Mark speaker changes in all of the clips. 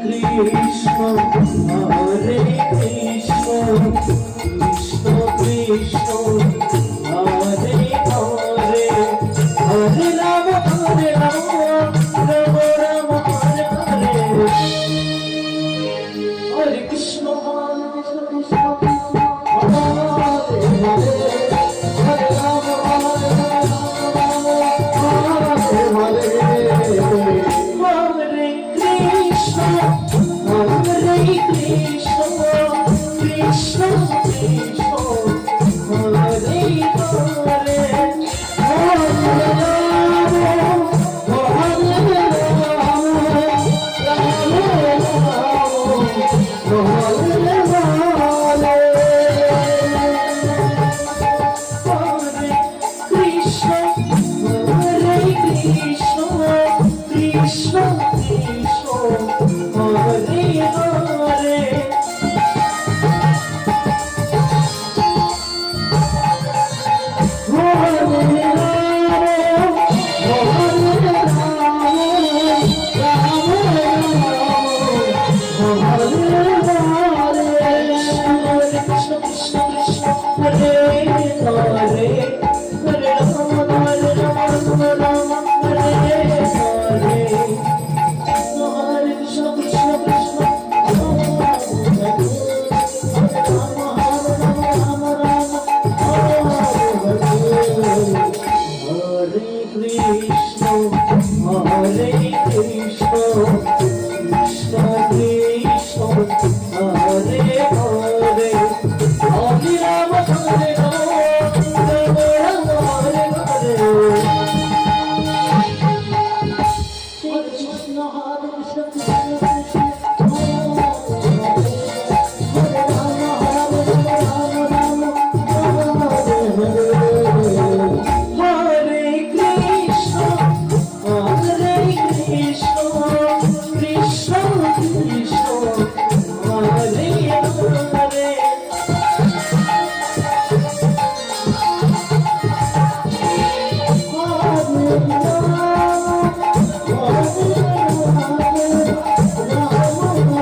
Speaker 1: Krishna, Hare Krishna, Krishna Krishna, Hare Hare, Hare Rama, Hare Rama, Rama Rama, Hare Hare, Hare Krishna, Hare Krishna, Hare Hare, Hare Rama, Hare Rama, Hare Hare. Hare Krishna, Krishna Krishna, Hare Hare,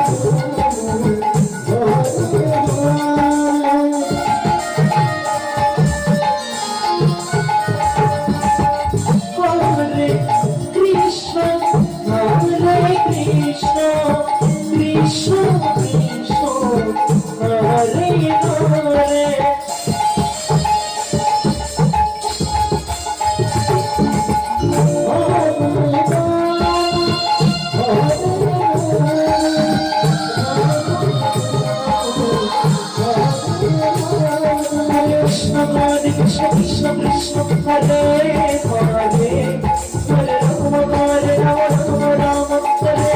Speaker 1: Hare Rama, Hare Rama, Rama Rama, Hare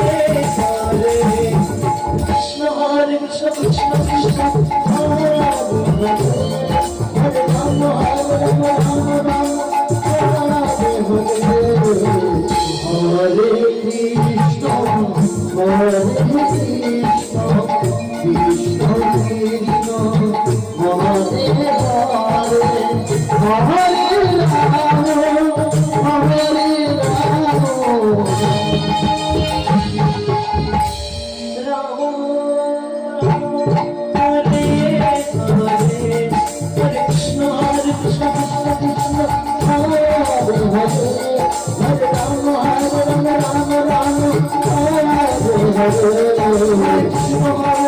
Speaker 1: Krishna, Hare Krishna, Krishna Krishna, Hare Hare. Hare